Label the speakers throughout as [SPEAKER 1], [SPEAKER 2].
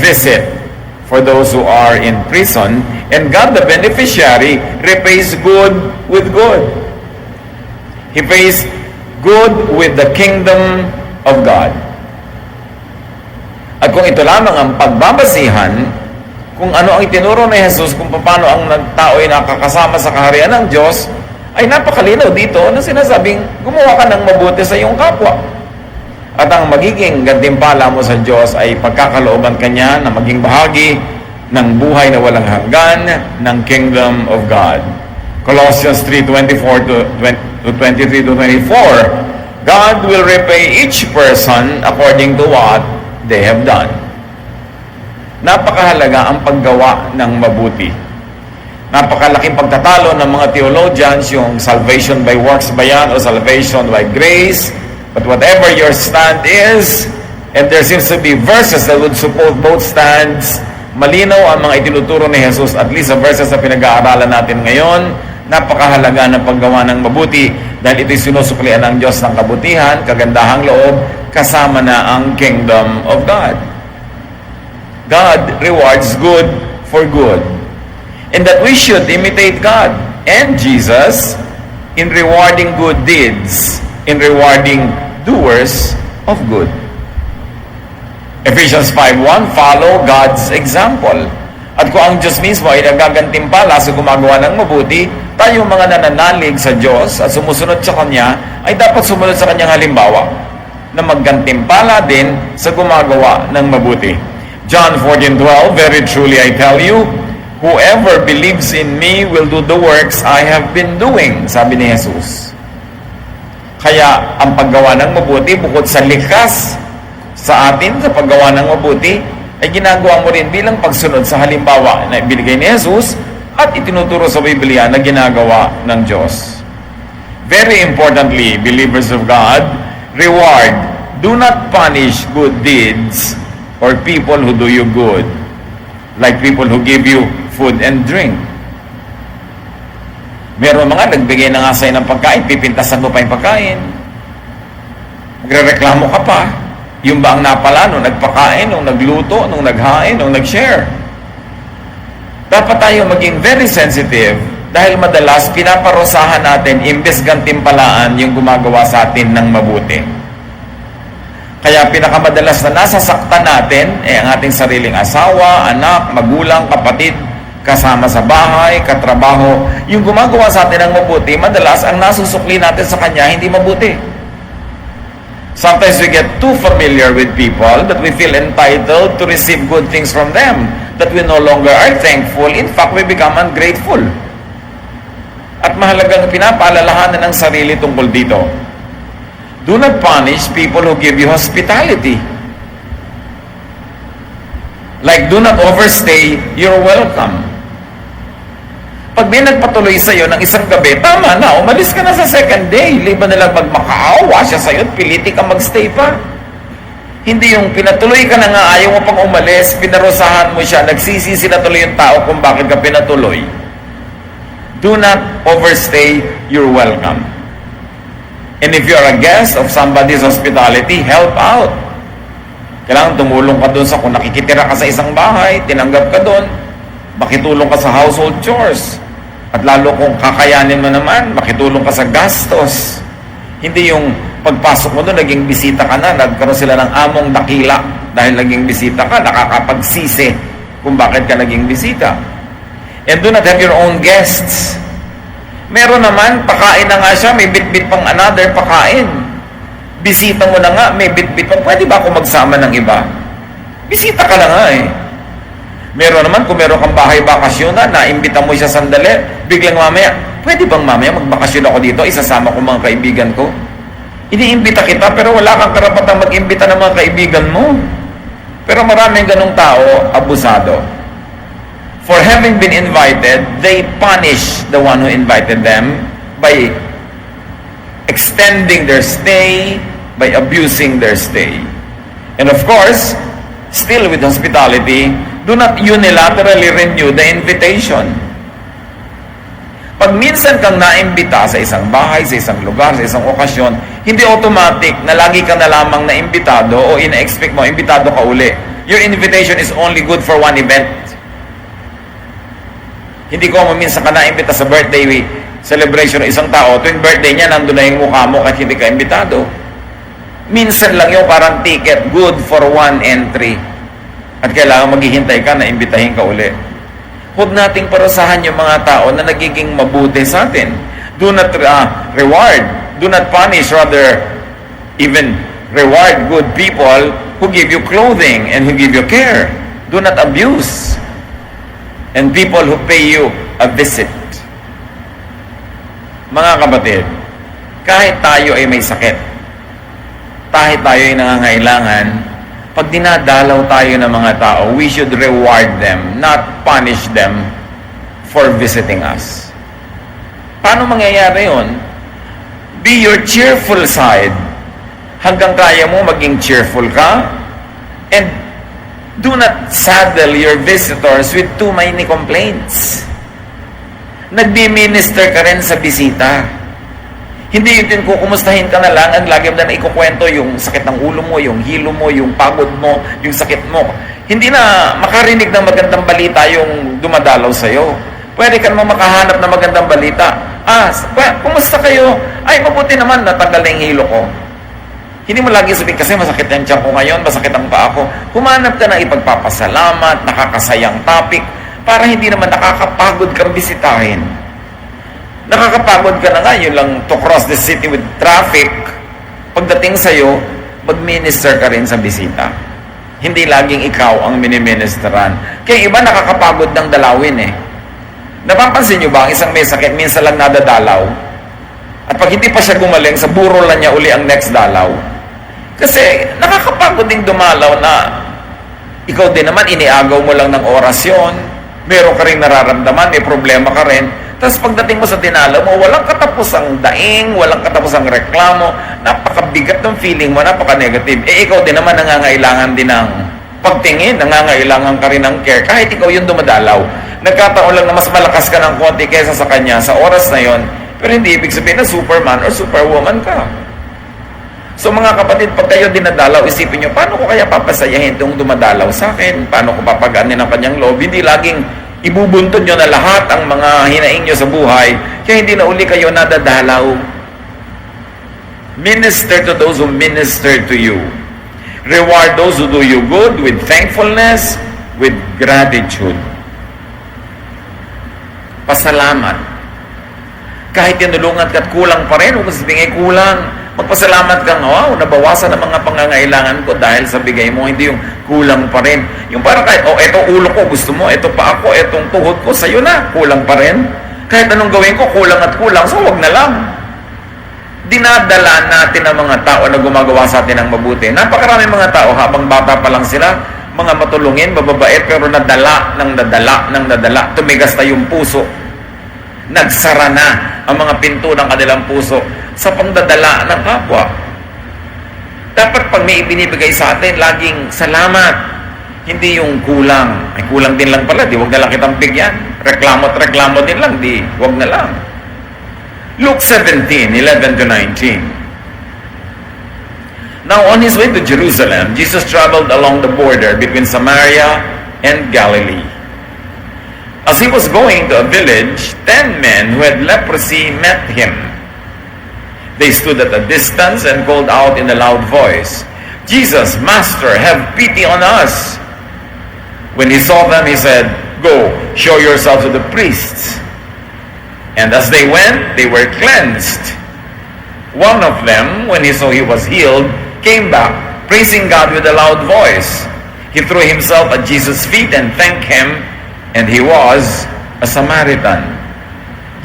[SPEAKER 1] visit for those who are in prison, and God, the beneficiary, repays good with good. He pays good with the kingdom of God. At kung ito lamang ang pagbabasihan, kung ano ang itinuro ni Jesus, kung paano ang tao ay nakakasama sa kaharian ng Diyos, ay napakalinaw dito na sinasabing gumawa ka ng mabuti sa iyong kapwa. At ang magiging gantimpala mo sa Diyos ay pagkakalooban kanya na maging bahagi ng buhay na walang hanggan ng Kingdom of God. Colossians 3:24 to 23 to 24, God will repay each person according to what they have done. Napakahalaga ang paggawa ng mabuti. Napakalaking pagtatalo ng mga theologians, yung salvation by works ba yan o salvation by grace. But whatever your stand is, and there seems to be verses that would support both stands, malinaw ang mga itinuturo ni Jesus, at least sa verses na pinag-aaralan natin ngayon, napakahalaga ng paggawa ng mabuti dahil ito'y sinusuklian ng Diyos ng kabutihan, kagandahang loob, kasama na ang kingdom of God. God rewards good for good. And that we should imitate God and Jesus in rewarding good deeds, in rewarding doers of good. Ephesians 5:1, follow God's example. At kung ang Diyos mismo ay nagagantimpala sa gumagawa ng mabuti, tayo mga nananalig sa Diyos at sumusunod sa Kanya, ay dapat sumunod sa Kanyang halimbawa na maggantimpala din sa gumagawa ng mabuti. John 14:12, very truly I tell you, whoever believes in me will do the works I have been doing, sabi ni Jesus. Kaya ang paggawa ng mabuti, bukod sa likas sa atin sa paggawa ng mabuti, ay ginagawa mo rin bilang pagsunod sa halimbawa na ibinigay ni Jesus at itinuturo sa Biblia na ginagawa ng Diyos. Very importantly, believers of God, reward, do not punish good deeds or people who do you good, like people who give you food and drink. Meron mga nagbigay na nga sa'yo ng pagkain, pipintasan mo pa yung pagkain. Magrereklamo ka pa. Yung ba ang napala nung nagpakain, nung nagluto, nung naghain, nung nag-share? Dapat tayo maging very sensitive dahil madalas pinaparusahan natin imbes gantimpalaan yung gumagawa sa atin ng mabuti. Kaya pinakamadalas na nasasaktan natin ang ating sariling asawa, anak, magulang, kapatid, kasama sa bahay, katrabaho. Yung gumagawa sa atin ng mabuti, madalas ang nasusukli natin sa kanya hindi mabuti. Sometimes we get too familiar with people that we feel entitled to receive good things from them, that we no longer are thankful. In fact, we become ungrateful. At mahalagang pinapaalalahanan ng sarili tungkol dito. Do not punish people who give you hospitality. Like, do not overstay your welcome. Pag may nagpatuloy sa'yo ng isang gabi, tama na, umalis ka na sa second day. Liban na lang magmakaawa siya sa'yo at piliti ka magstay pa. Hindi yung pinatuloy ka na nga, ayaw mo pang umalis, pinarusahan mo siya, nagsisisi na tuloy yung tao kung bakit ka pinatuloy. Do not overstay your welcome. And if you're a guest of somebody's hospitality, help out. Kailangan tumulong ka doon sa kung nakikitira ka sa isang bahay, tinanggap ka doon, makitulong ka sa household chores. At lalo kung kakayanin mo naman, makitulong ka sa gastos. Hindi yung pagpasok mo doon, naging bisita ka na, nagkaroon sila ng among dakila dahil naging bisita ka, nakakapagsisi kung bakit ka naging bisita. And do not have your own guests. Meron naman, pakain na nga siya, may bit-bit pang another pakain. Bisita mo na nga, may bit-bit pang, pwede ba ako magsama ng iba? Bisita ka na nga eh. Meron naman, kung meron kang bahay bakasyon na, naimbita mo siya sandali, biglang mamaya, pwede bang mamaya magbakasyon ako dito, isasama ko mga kaibigan ko? Iniimbita kita, pero wala kang karapatang mag-imbita ng mga kaibigan mo. Pero maraming ganong tao, abusado. For having been invited, they punish the one who invited them by extending their stay, by abusing their stay. And of course, still with hospitality, do not unilaterally renew the invitation. Pag minsan kang naimbita sa isang bahay, sa isang lugar, sa isang okasyon, hindi automatic na lagi ka na lamang naimbitado o ina-expect mo, imbitado ka uli. Your invitation is only good for one event. Hindi ko minsan ka na-imbita sa birthday celebration ng isang tao, tuwing birthday niya, nandun na yung mukha mo kahit hindi ka imbitado. Minsan lang yung parang ticket, good for one entry. At kailangan maghihintay ka na imbitahin ka uli. Huwag nating parusahan yung mga tao na nagiging mabuti sa atin. Do not reward, do not punish, rather even reward good people who give you clothing and who give you care. Do not abuse. And people who pay you a visit. Mga kapatid, kahit tayo ay may sakit, kahit tayo ay nangangailangan, pag dinadalaw tayo ng mga tao, we should reward them, not punish them for visiting us. Paano mangyayari yun? Be your cheerful side. Hanggang kaya mo maging cheerful ka, and do not saddle your visitors with too many complaints. Nagbi-minister ka rin sa bisita. Hindi yun kukumustahin ka na lang at lagi mo na ikukwento yung sakit ng ulo mo, yung hilo mo, yung pagod mo, yung sakit mo. Hindi na makarinig ng magandang balita yung dumadalaw sa'yo. Pwede ka naman makahanap ng magandang balita. Kumusta kayo? Ay, mabuti naman, natanggal na yung hilo ko. Hindi mo lagi sabihin, kasi masakit yung tiyan ko ngayon, masakit ang paa ko. Humanap ka ng ipagpapasalamat, nakakasayang topic, para hindi naman nakakapagod kang bisitahin. Nakakapagod ka na nga, yun lang to cross the city with traffic. Pagdating sa'yo, mag-minister ka rin sa bisita. Hindi laging ikaw ang miniministeran. Kaya iba nakakapagod ng dalawin eh. Napapansin nyo ba, ang isang may sakit, minsan lang nadadalaw. At pag hindi pa siya gumaling, sa burol na niya uli ang next dalaw. Kasi nakakapagod ding dumalaw na ikaw din naman, iniagaw mo lang ng orasyon, meron ka rin nararamdaman, may problema ka rin. Tapos pagdating mo sa dinalaw mo, walang katapusang daing, walang katapusang reklamo, napakabigat ng feeling mo, napaka-negative. Ikaw din naman nangangailangan din ng pagtingin, nangangailangan ka rin ng care, kahit ikaw yung dumadalaw. Nagkataon lang na mas malakas ka ng konti kaysa sa kanya sa oras na yon, pero hindi ibig sabihin na superman or superwoman ka. So mga kapatid, pag kayo dinadalaw, isipin nyo, paano ko kaya papasayahin itong dumadalaw sa akin? Paano ko papagaanin ang kanyang loob? Hindi laging ibubuntun nyo na lahat ang mga hinaing nyo sa buhay, kaya hindi na uli kayo nadadalaw. Minister to those who minister to you. Reward those who do you good with thankfulness, with gratitude. Pasalamat. Kahit tinulungan ka at kulang pa rin, huwag sabihin kulang. Magpasalamat kang, wow, nabawasan ang mga pangangailangan ko dahil sa bigay mo, hindi yung kulang pa rin. Yung parang kahit, eto ulo ko, gusto mo, eto pa ako, etong tuhod ko, sa'yo na, kulang pa rin. Kahit anong gawin ko, kulang at kulang, so huwag na lang. Dinadala natin ang mga tao na gumagawa sa atin ng mabuti. Napakaraming mga tao, habang bata pa lang sila, mga matulungin, mababait, pero nadala, tumigas na yung puso. Nagsara na ang mga pinto ng kanilang puso sa pangdadala ng kapwa. Dapat pag may ibinibigay sa atin, laging salamat. Hindi yung kulang. Ay, kulang din lang pala, di wag na lang kitang bigyan. Reklamo din lang, di wag na lang. Luke 17:11-19. Now on his way to Jerusalem, Jesus traveled along the border between Samaria and Galilee. As he was going to a village, 10 men who had leprosy met him. They stood at a distance and called out in a loud voice, "Jesus, Master, have pity on us." When he saw them, he said, "Go, show yourselves to the priests." And as they went, they were cleansed. One of them, when he saw he was healed, came back, praising God with a loud voice. He threw himself at Jesus' feet and thanked him, and he was a Samaritan.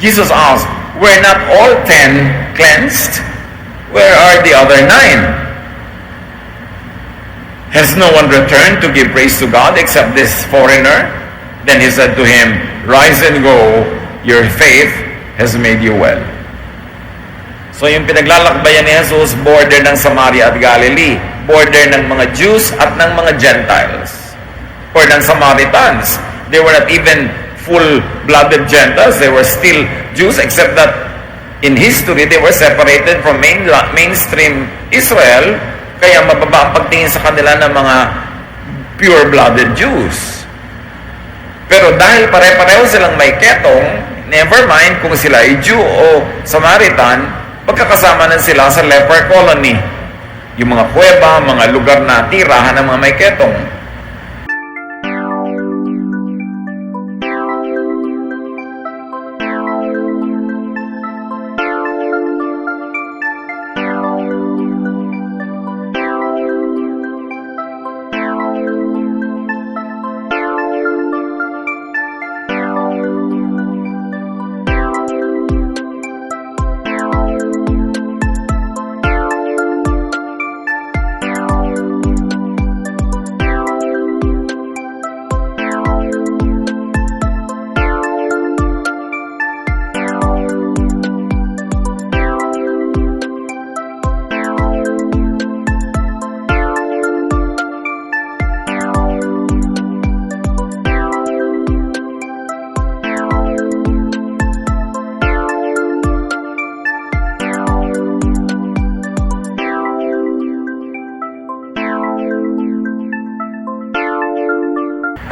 [SPEAKER 1] Jesus asked, "Were not all 10 cleansed? Where are the other 9? Has no one returned to give praise to God except this foreigner?" Then he said to him, "Rise and go, your faith has made you well." So yung pinaglalakbayan ni Jesus, border ng Samaria at Galilee, border ng mga Jews at ng mga Gentiles, or ng Samaritans. They were not even full-blooded Gentiles. They were still Jews, except that in history, they were separated from mainstream Israel. Kaya mababa ang pagtingin sa kanila ng mga pure-blooded Jews. Pero dahil pare-pareho silang may ketong, never mind kung sila ay Jew o Samaritan, magkakasama na sila sa leper colony. Yung mga kuweba, mga lugar na tirahan ng mga may ketong.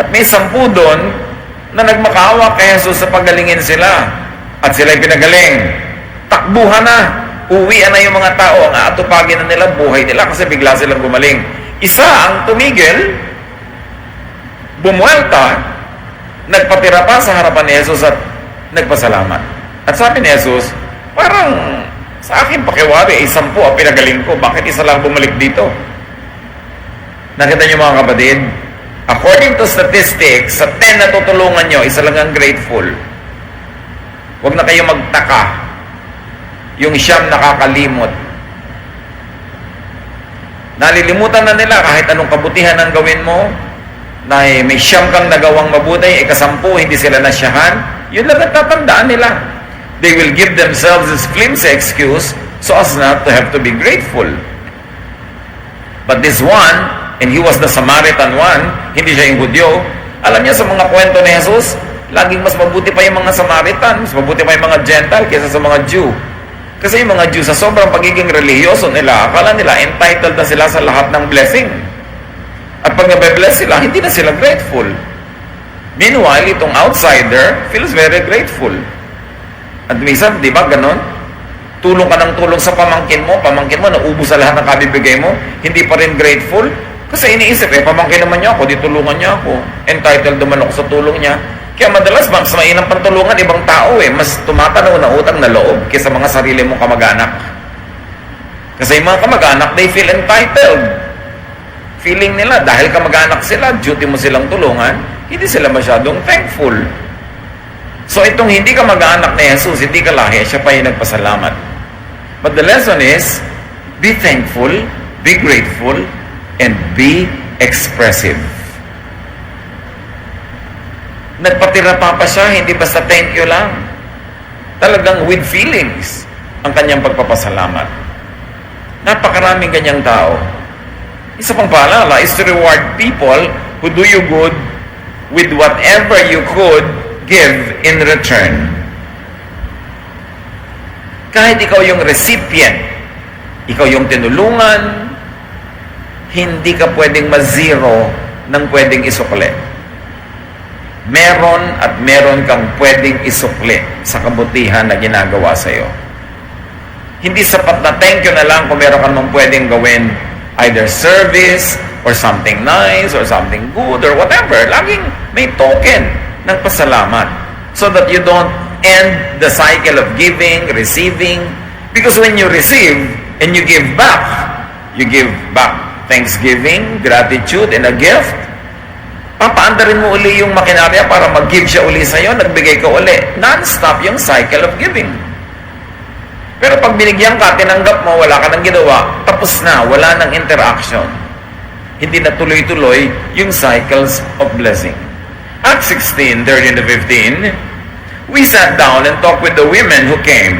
[SPEAKER 1] At may 10 doon na nagmakaawa kay Jesus sa pagalingin sila. At sila'y pinagaling. Takbuhan na. Uwian na yung mga tao. Ang aatupagin na nila buhay nila kasi bigla silang gumaling. Isa ang tumigil, bumuelta, nagpatira pa sa harapan ni Jesus at nagpasalamat. At sabi ni Jesus, parang sa akin pakiwari, 10 ang pinagaling ko. Bakit isa lang bumalik dito? Nakita niyo mga kapatid? According to statistics, sa 10 na tutulungan nyo, isa lang ang grateful. Huwag na kayo magtaka. Yung siyam nakakalimot. Nalilimutan na nila kahit anong kabutihan ang gawin mo, na may siyam kang nagawang mabuti, 10 hindi sila nasyahan, yun lang ang tatandaan nila. They will give themselves this flimsy excuse so as not to have to be grateful. But this one, and he was the Samaritan one, hindi siya yung Hudyo. Alam niya sa mga kwento ni Jesus, laging mas mabuti pa yung mga Samaritan, mas mabuti pa yung mga Gentile kaysa sa mga Jew. Kasi yung mga Jew sa sobrang pagiging religyoso nila, akala nila entitled na sila sa lahat ng blessing. At pag nabe-bless sila, hindi na sila grateful. Meanwhile, itong outsider feels very grateful. At minsan, di ba, ganon? Tulong ka ng tulong sa pamangkin mo, naubos sa lahat ng kabibigay mo, hindi pa rin grateful. Kasi iniisip, pamangkin naman niya ako, di tulungan niya ako. Entitled naman ako sa tulong niya. Kaya madalas, mas mainam pantulungan ibang tao mas tumatanaw na utang na loob kaysa mga sarili mong kamag-anak. Kasi yung mga kamag-anak, they feel entitled. Feeling nila, dahil kamag-anak sila, duty mo silang tulungan, hindi sila masyadong thankful. So itong hindi kamag-anak ni Jesus, hindi ka lahi, siya pa yung nagpasalamat. But the lesson is, be thankful, be grateful, and be expressive. Nagpatira pa siya, hindi basta thank you lang. Talagang with feelings ang kanyang pagpapasalamat. Napakaraming ganyang tao. Isa pang paalala is to reward people who do you good with whatever you could give in return. Kahit ikaw yung recipient, ikaw yung tinulungan, hindi ka pwedeng ma-zero ng pwedeng isukli. Meron at meron kang pwedeng isukli sa kabutihan na ginagawa sa iyo. Hindi sapat na thank you na lang kung meron kang pwedeng gawin, either service or something nice or something good or whatever. Laging may token ng pasalamat so that you don't end the cycle of giving, receiving. Because when you receive and you give back thanksgiving, gratitude, and a gift, papaandarin mo uli yung makinarya para mag-give siya uli sa'yo, nagbigay ka uli. Non-stop yung cycle of giving. Pero pag binigyan ka, tinanggap mo, wala ka nang ginawa, tapos na, wala nang interaction. Hindi na tuloy-tuloy yung cycles of blessing. Acts 16:13-15, we sat down and talked with the women who came.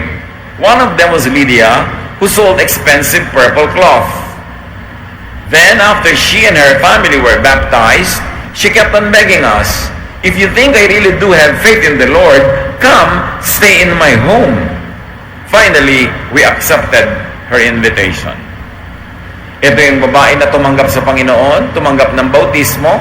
[SPEAKER 1] One of them was Lydia, who sold expensive purple cloth. Then, after she and her family were baptized, she kept on begging us, if you think I really do have faith in the Lord, come, stay in my home. Finally, we accepted her invitation. Ito yung babae na tumanggap sa Panginoon, tumanggap ng bautismo,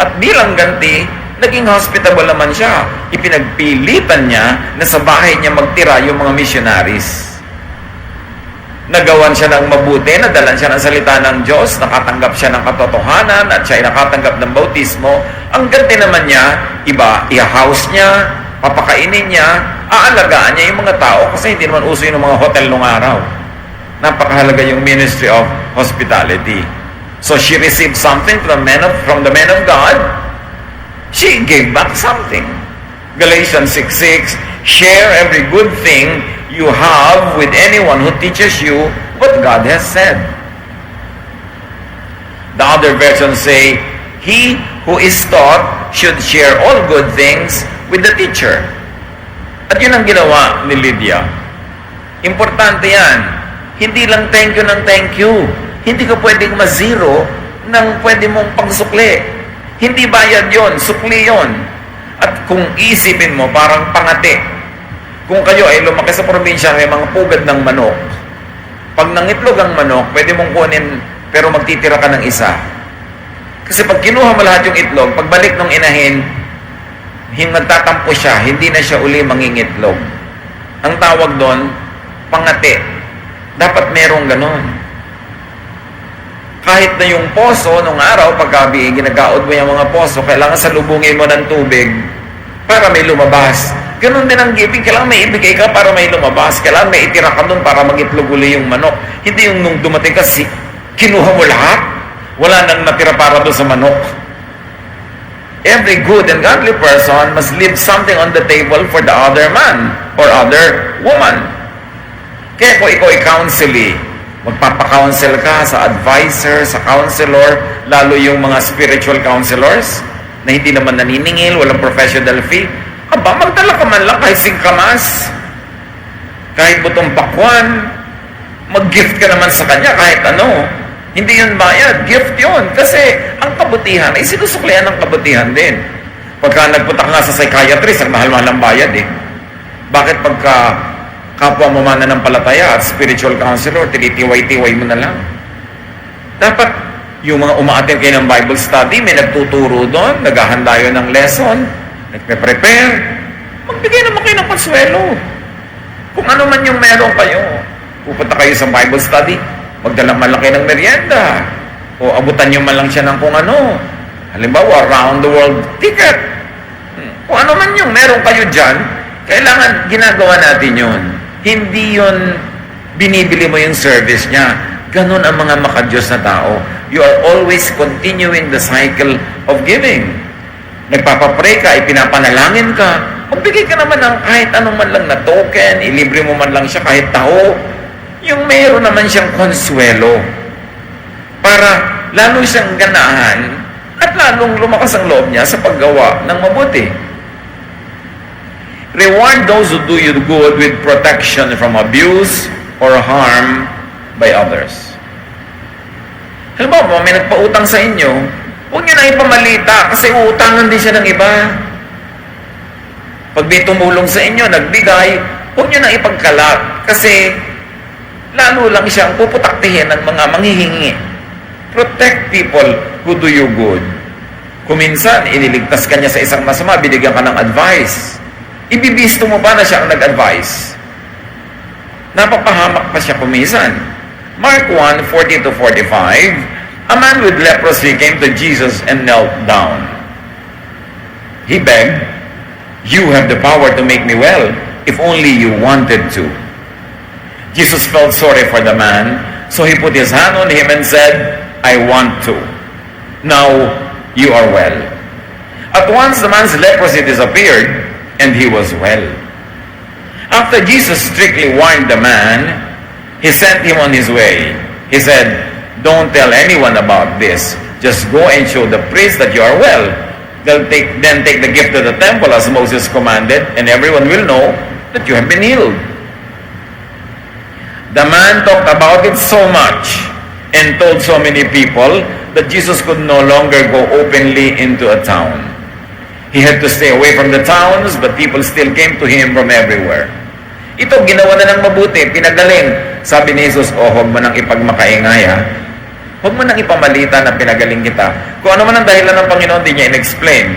[SPEAKER 1] at bilang ganti, naging hospitable naman siya. Ipinagpilitan niya na sa bahay niya magtira yung mga missionaries. Nagawan siya ng mabuti, nadalan siya ng salita ng Diyos, nakatanggap siya ng katotohanan, at siya ay nakatanggap ng bautismo. Ang ganti naman niya, iba, i-house niya, papakainin niya, aalagaan niya yung mga tao, kasi hindi naman uso yun ng mga hotel nung araw. Napakahalaga yung ministry of hospitality. So she received something from the man of God. She gave back something. Galatians 6:6, share every good thing you have with anyone who teaches you what God has said. The other versions say, he who is taught should share all good things with the teacher. At yun ang ginawa ni Lydia. Importante yan. Hindi lang thank you ng thank you. Hindi ka pwedeng ma-zero ng pwede mong pangsukli. Hindi bayad yon, sukli yon. At kung isipin mo, parang pangati. Kung kayo ay lumaki sa probinsya, may mga pugad ng manok. Pag nangitlog ang manok, pwede mong kunin, pero magtitira ka ng isa. Kasi pag kinuha mo lahat yung itlog, pagbalik ng inahin, magtatampo siya, hindi na siya uli mangingitlog. Ang tawag doon, pangati. Dapat merong ganon. Kahit na yung poso, nung araw, pagkabi, ginagaod mo yung mga poso, kailangan salubungin mo ng tubig para may lumabas. Ganon din ang giving. Kailangan may ibigay ka para may lumabas. Kailangan may itira ka nun para mag-itlog uli yung manok. Hindi yung nung dumating ka, kinuha mo lahat. Wala nang natira para doon sa manok. Every good and godly person must leave something on the table for the other man or other woman. Kaya kung ikaw ay counselee, magpapa-counsel ka sa advisor, sa counselor, lalo yung mga spiritual counselors na hindi naman naniningil, walang professional fee, aba, magdala ka man lang kahit singkamas, kahit butong pakwan, mag-gift ka naman sa kanya kahit ano. Hindi yun bayad, gift yun. Kasi ang kabutihan ay sinusuklian ng kabutihan din. Pagka nagpunta ka nga sa psychiatrist, ang mahal-mahal ang bayad eh. Bakit pagka kapwa mo mananampalataya at spiritual counselor, tinitiway-tiway mo na lang? Dapat yung mga umaattend kayo ng Bible study, may nagtuturo doon, naghahanda yun ng lesson, nagpe-prepare, magbigay naman kayo ng konsuelo. Kung ano man yung meron kayo, pupunta kayo sa Bible study, magdala man lang kayo ng merienda, o abutan nyo man lang siya ng kung ano. Halimbawa, round the world ticket. Kung ano man yung meron kayo dyan, kailangan ginagawa natin yun. Hindi yun binibili mo yung service niya. Ganon ang mga makadiyos na tao. You are always continuing the cycle of giving. Nagpapapray ka, ipinapanalangin ka, magbigay ka naman ng kahit anong man lang na token, ilibre mo man lang siya kahit tao. Yung mayroon naman siyang konsuelo para lalo siyang ganahan at lalong lumakas ang loob niya sa paggawa ng mabuti. Reward those who do you good with protection from abuse or harm by others. Halimbawa, may nagpautang sa inyo, huwag nyo na ipamalita kasi uutangan din siya ng iba. Pag may tumulong sa inyo, nagbigay, huwag nyo na ipagkalat kasi lalo lang siyang puputaktihin ng mga manghihingi. Protect people who do you good. Kung minsan, iniligtas ka niya sa isang masama, binigyan ka ng advice. Ibibisto mo ba na siya ang nag-advise? Napapahamak pa siya kumisan. Mark 1:40-45, a man with leprosy came to Jesus and knelt down. He begged, "You have the power to make me well, if only you wanted to." Jesus felt sorry for the man, so he put his hand on him and said, "I want to. Now you are well." At once the man's leprosy disappeared, and he was well. After Jesus strictly warned the man, he sent him on his way. He said, "Don't tell anyone about this. Just go and show the priest that you are well. Then take the gift to the temple as Moses commanded, and everyone will know that you have been healed." The man talked about it so much and told so many people that Jesus could no longer go openly into a town. He had to stay away from the towns, but people still came to him from everywhere. Ito, ginawa na ng mabuti, pinagaling. Sabi ni Jesus, huwag mo nang ipagmakaingay ha. Huwag mo nang ipamalita na pinagaling kita. Kung ano man ang dahilan ng Panginoon, di niya in-explain.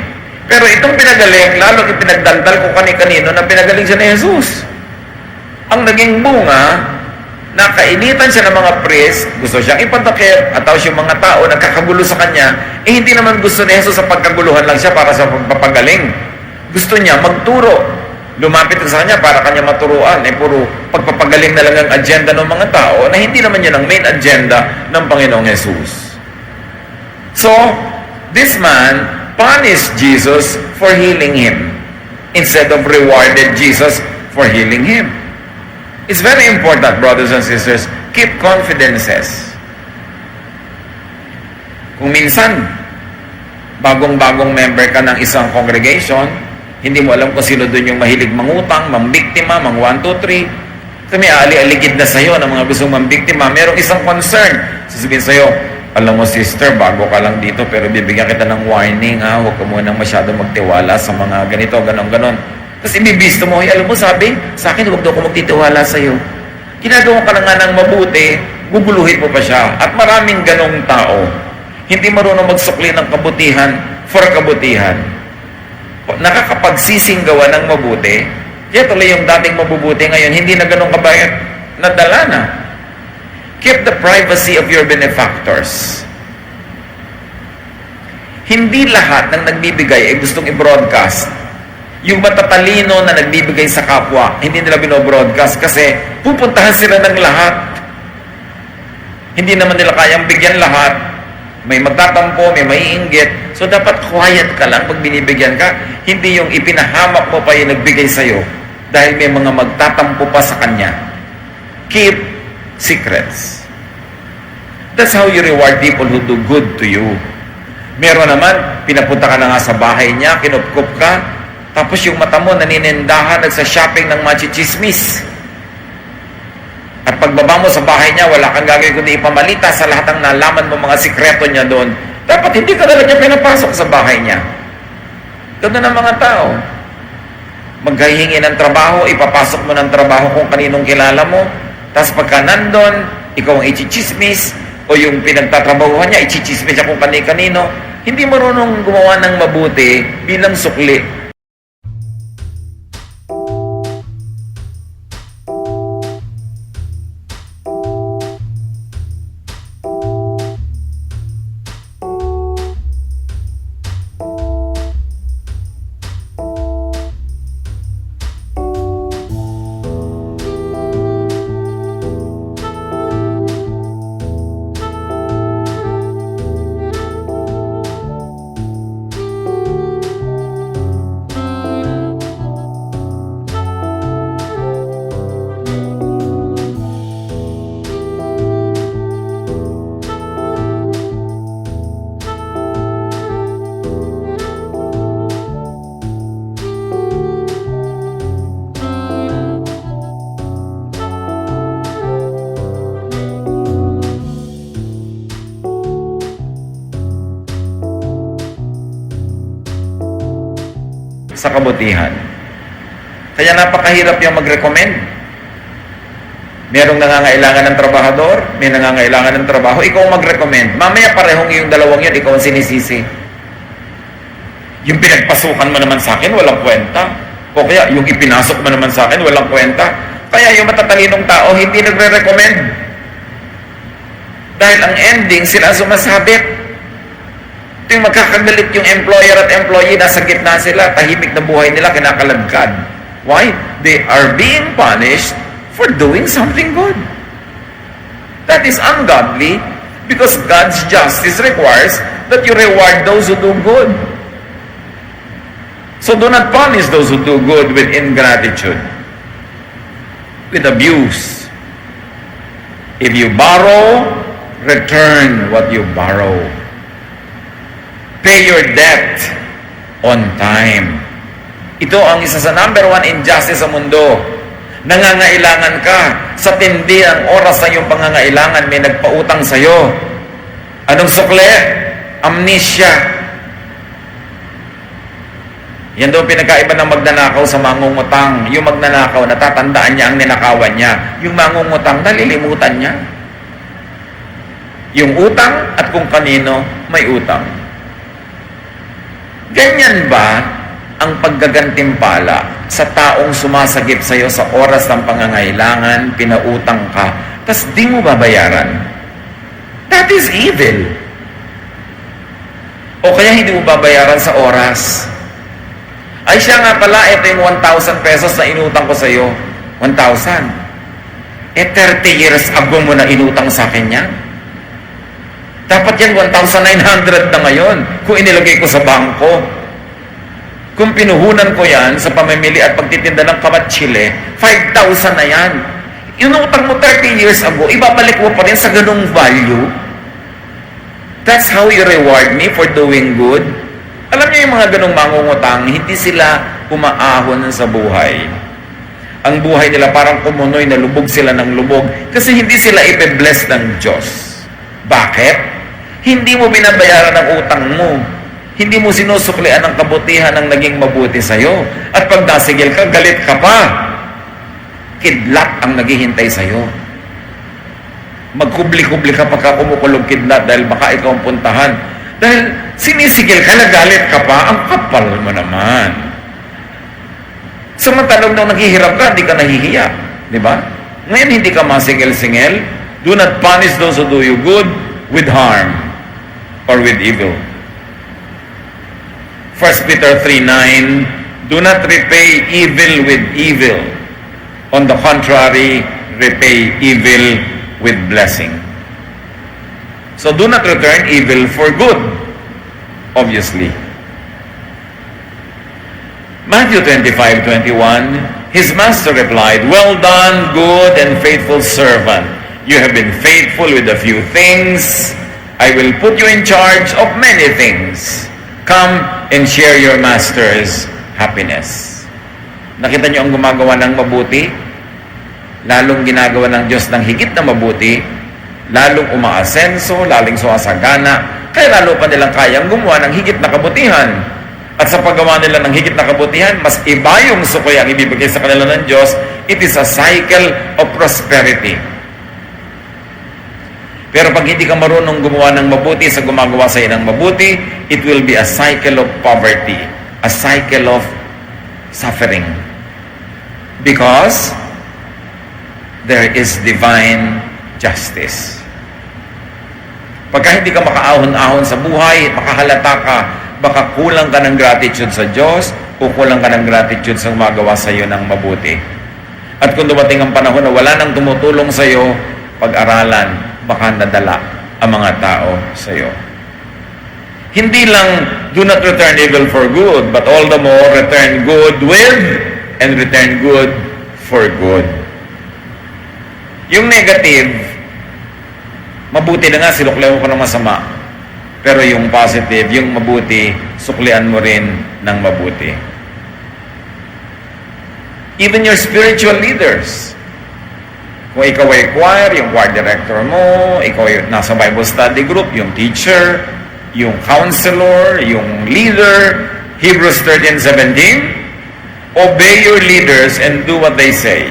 [SPEAKER 1] Pero itong pinagaling, lalo ipinagdaldal ko kani-kanino na pinagaling siya ni Jesus. Ang naging bunga, nakainitan siya ng mga priest, gusto siyang ipatakip, at tapos yung mga tao nagkakagulo sa kanya, hindi naman gusto ni Jesus sa pagkaguluhan lang siya para sa pagpapagaling. Gusto niya magturo. Lumapit sa kanya para kanya maturuan. Puro pagpapagaling na lang ang agenda ng mga tao na hindi naman yan ang main agenda ng Panginoong Jesus. So, this man punished Jesus for healing him instead of rewarded Jesus for healing him. It's very important, brothers and sisters, keep confidences. Kung minsan, bagong-bagong member ka ng isang congregation, hindi mo alam kung sino doon yung mahilig mangutang, mambiktima, mang 1, 2, 3. So may ali-aligid na sa'yo ng mga gustong mambiktima. Merong isang concern. Sasabihin sa'yo, alam mo sister, bago ka lang dito, pero bibigyan kita ng warning, ha? Huwag ka munang masyado magtiwala sa mga ganito, ganon-ganon. Tapos ibibisto mo, alam mo, sabi, sa akin, huwag daw ako magtitiwala sa'yo. Ginagawa ka na nga ng mabuti, guguluhin mo pa siya. At maraming ganong tao, hindi marunong magsukli ng kabutihan for kabutihan. Nakakapagsisinggawa ng mabuti, kaya tuloy yung dating mabubuti ngayon, hindi na ganun kabayat, nadala na. Keep the privacy of your benefactors. Hindi lahat ng nagbibigay ay gustong i-broadcast. Yung matatalino na nagbibigay sa kapwa, hindi nila binobroadcast kasi pupuntahan sila ng lahat. Hindi naman nila kayang bigyan lahat. May magtatampo, may maiinggit. So, dapat quiet ka lang pag binibigyan ka. Hindi yung ipinahamak mo pa yung nagbigay sa'yo dahil may mga magtatampo pa sa kanya. Keep secrets. That's how you reward people who do good to you. Meron naman, pinapunta ka na nga sa bahay niya, kinupkup ka, tapos yung mata mo naninindahan, nagsa-shopping ng machichismis. At pagbaba mo sa bahay niya, wala kang gagawin kundi ipamalita sa lahat ng nalaman mo mga sikreto niya doon. Dapat hindi ka na niya pinapasok sa bahay niya. Ganun ang mga tao. Maghihingi ng trabaho, ipapasok mo ng trabaho kung kaninong kilala mo. Tapos pagka nandun, ikaw ang ichichismis, o yung pinagtatrabahuhan niya, ichichismis siya kung kani-kanino. Hindi marunong gumawa ng mabuti bilang sukli. Sa kabutihan. Kaya napakahirap yung mag-recommend. Merong nangangailangan ng trabahador, may nangangailangan ng trabaho, ikaw mag-recommend. Mamaya parehong yung dalawang yun, ikaw ang sinisisi. Yung pinagpasukan mo naman sa akin, walang kwenta. O kaya yung ipinasok mo naman sa akin, walang kwenta. Kaya yung matatalinong tao, hindi nagre-recommend. Dahil ang ending, sila sumasabit. Ito yung magkakagalit yung employer at employee, nasa gitna sila, tahimik na buhay nila, kinakaladkad. Why? They are being punished for doing something good. That is ungodly because God's justice requires that you reward those who do good. So do not punish those who do good with ingratitude, with abuse. If you borrow, return what you borrow. Pay your debt on time. Ito ang isa sa number 1 injustice sa mundo. Nangangailangan ka. Sa tindi ang oras ng iyong pangangailangan, may nagpautang sa'yo. Anong sukle? Amnesia. Yan daw pinagkaiba ng magnanakaw sa mangungutang. Yung magnanakaw, natatandaan niya ang ninakawan niya. Yung mangungutang, nalilimutan niya. yung utang at kung kanino may utang. Ganyan ba ang paggagantimpala sa taong sumasagip sa iyo sa oras ng pangangailangan, pinautang ka, tas di mo babayaran? That is evil. O kaya hindi mo babayaran sa oras. Ay siya nga pala, ito yung 1,000 pesos na inutang ko sa iyo. 1,000. 30 years ago mo na inutang sa akin yan. Dapat yan 1,900 na ngayon kung inilagay ko sa bangko. Kung pinuhunan ko yan sa pamimili at pagtitinda ng kamatsile, 5,000 na yan. Inutang mo 30 years ago, ibabalik mo pa rin sa ganung value. That's how you reward me for doing good. Alam niyo yung mga ganung mangungutang, hindi sila umaahon sa buhay. Ang buhay nila parang kumunoy na lubog sila ng lubog kasi hindi sila ipe-bless ng Diyos. Bakit? Hindi mo binabayaran ang utang mo. Hindi mo sinusuklian ang kabutihan ng naging mabuti sa'yo. At pag nasigil ka, galit ka pa. Kidlat ang naghihintay sa'yo. Magkubli-kubli ka pagka kumukulog kidlat dahil baka ikaw ang puntahan. Dahil sinisigil ka, nagalit ka pa, ang kapal mo naman. Samantalang nung naghihirap ka, hindi ka nahihiya. Di ba? Ngayon hindi ka masingil-singil. Do not punish those who do you good with harm or with evil. 1 Peter 3:9, do not repay evil with evil. On the contrary, repay evil with blessing. So do not return evil for good, obviously. Matthew 25:21, his master replied, well done, good and faithful servant. You have been faithful with a few things. I will put you in charge of many things. Come and share your master's happiness. Nakita niyo ang gumagawa ng mabuti? Lalong ginagawa ng Diyos ng higit na mabuti, lalong umaasenso, lalong sumasagana, kaya lalo pa nilang kayang gumawa ng higit na kabutihan. At sa paggawa nila ng higit na kabutihan, mas iba yung sukoy ang ibibigay sa kanila ng Diyos. It is a cycle of prosperity. Pero pag hindi ka marunong gumawa ng mabuti sa gumagawa sa iyo ng mabuti, it will be a cycle of poverty, a cycle of suffering. Because there is divine justice. Pagka hindi ka makaahon-ahon sa buhay, makahalata ka, baka kulang ka ng gratitude sa Diyos o kulang ka ng gratitude sa gumagawa sa iyo ng mabuti. At kung dumating ang panahon na wala nang tumutulong sa iyo, pag-aralan, baka nadala ang mga tao sa iyo. Hindi lang do not return evil for good, but all the more return good with and return good for good. Yung negative, mabuti na nga, sinuklian mo ko ng masama. Pero yung positive, yung mabuti, suklian mo rin ng mabuti. Even your spiritual leaders, kung ikaw ay choir, yung choir director mo, ikaw ay nasa Bible study group, yung teacher, yung counselor, yung leader, Hebrews 13:17, obey your leaders and do what they say.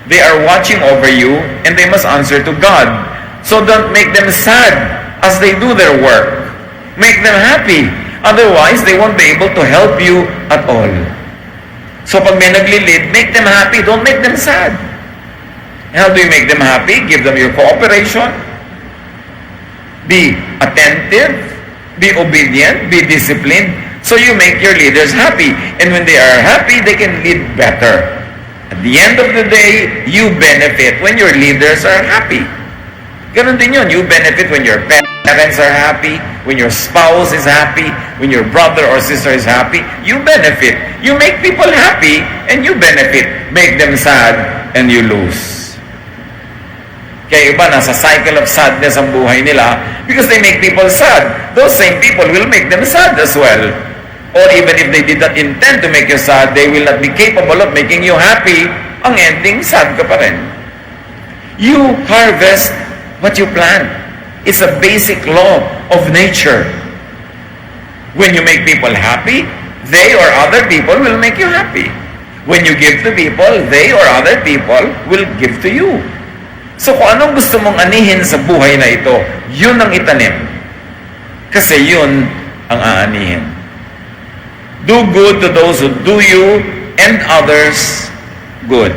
[SPEAKER 1] They are watching over you and they must answer to God. So don't make them sad as they do their work. Make them happy. Otherwise, they won't be able to help you at all. So pag may nagli-lead, make them happy. Don't make them sad. How do you make them happy? Give them your cooperation. Be attentive. Be obedient. Be disciplined. So you make your leaders happy. And when they are happy, they can lead better. At the end of the day, you benefit when your leaders are happy. Ganon din yun. You benefit when your parents are happy, when your spouse is happy, when your brother or sister is happy. You benefit. You make people happy and you benefit. Make them sad and you lose. Kaya iba, nasa cycle of sadness ang buhay nila because they make people sad. Those same people will make them sad as well. Or even if they did not intend to make you sad, they will not be capable of making you happy. Ang ending, sad ka pa rin. You harvest what you plant. It's a basic law of nature. When you make people happy, they or other people will make you happy. When you give to people, they or other people will give to you. So kung anong gusto mong anihin sa buhay na ito, yun ang itanim. Kasi yun ang aanihin. Do good to those who do you and others good.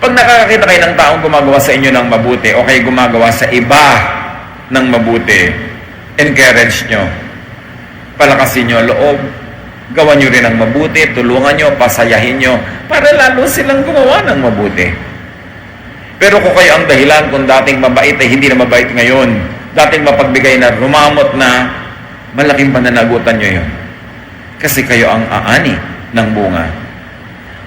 [SPEAKER 1] Pag nakakakita kayo ng taong gumagawa sa inyo ng mabuti o kayo gumagawa sa iba ng mabuti, encourage nyo. Palakasin nyo ang loob. Gawan nyo rin ang mabuti, tulungan nyo, pasayahin nyo, para lalo silang gumawa ng mabuti. Pero kung kayo ang dahilan kung dating mabait ay hindi na mabait ngayon, dating mapagbigay na rumamot na, malaking pananagutan nyo yun. Kasi kayo ang aani ng bunga.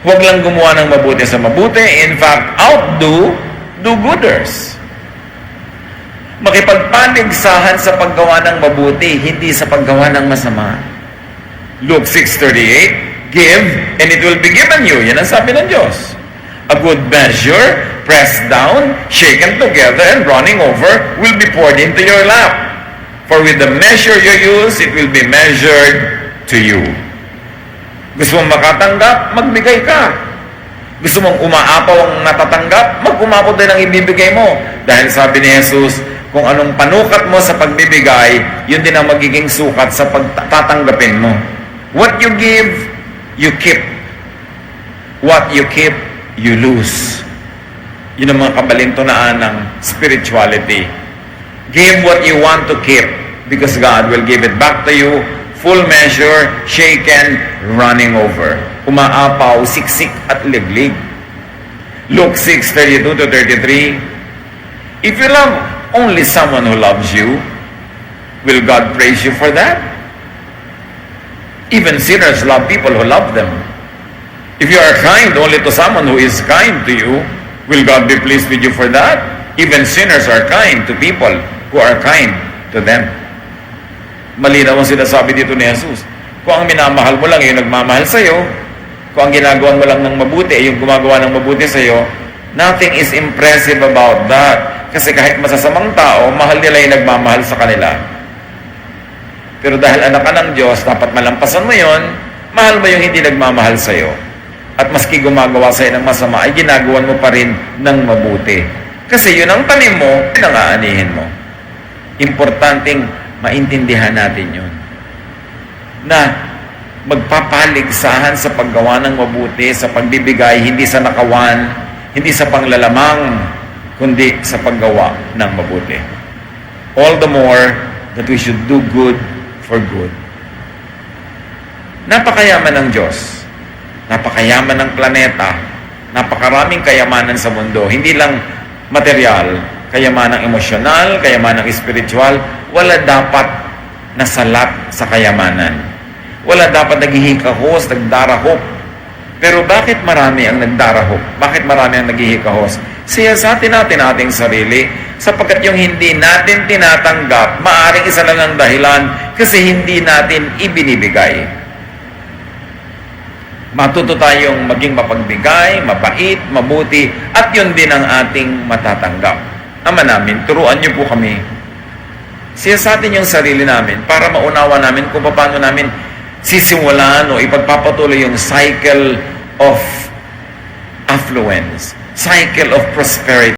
[SPEAKER 1] Huwag lang gumawa ng mabuti sa mabuti. In fact, outdo do-gooders. Makipagpaligsahan sa paggawa ng mabuti, hindi sa paggawa ng masama. Luke 6:38, give and it will be given you. Yan ang sabi ng Diyos. A good measure, pressed down, shaken together, and running over, will be poured into your lap. For with the measure you use, it will be measured to you. Gusto mong makatanggap, magbigay ka. Gusto mong umaapaw ang natatanggap, mag-umapaw din ang ibibigay mo. Dahil sabi ni Jesus, kung anong panukat mo sa pagbibigay, yun din ang magiging sukat sa pagtatanggapin mo. What you give, you keep. What you keep, you lose. Yun ang mga kabalintunaan ng spirituality. Give what you want to keep because God will give it back to you, full measure, shaken, running over. Umaapaw, siksik at liglig. Luke 6:32-33, if you love only someone who loves you, will God praise you for that? Even sinners love people who love them. If you are kind only to someone who is kind to you, will God be pleased with you for that? Even sinners are kind to people who are kind to them. Malinaw ang sinasabi dito ni Jesus. Kung ang minamahal mo lang yung nagmamahal sa'yo, kung ang ginagawa mo lang ng mabuti ay yung gumagawa ng mabuti sa'yo, nothing is impressive about that. Kasi kahit masasamang tao, mahal nila yung nagmamahal sa kanila. Pero dahil anak ka ng Diyos, dapat malampasan mo yon, mahal mo yung hindi nagmamahal sa'yo. At maski gumagawa sa'yo ng masama, ay ginagawan mo pa rin ng mabuti. Kasi yun ang tanim mo, yun ang aanihin mo. Importanteng maintindihan natin yun. Na magpapaligsahan sa paggawa ng mabuti, sa pagbibigay, hindi sa nakawan, hindi sa panglalamang, kundi sa paggawa ng mabuti. All the more that we should do good for good. Napakayaman ng Diyos. Napakayaman ng planeta. Napakaraming kayamanan sa mundo. Hindi lang material, kayamanang emosyonal, kayamanang spiritual. Wala dapat nasalat sa kayamanan. Wala dapat naghihikahos, nagdarahop. Pero bakit marami ang nagdarahop? Bakit marami ang naghihikahos? Siyasatin natin ating sarili sapagkat yung hindi natin tinatanggap, maaaring isa lang ang dahilan kasi hindi natin ibinibigay. Matuto tayong maging mapagbigay, mabait, mabuti, at yun din ang ating matatanggap. Ama namin, turuan niyo po kami. Siyasatin yung sarili namin para maunawa namin kung paano namin sisimulan o ipagpapatuloy yung cycle of affluence, cycle of prosperity.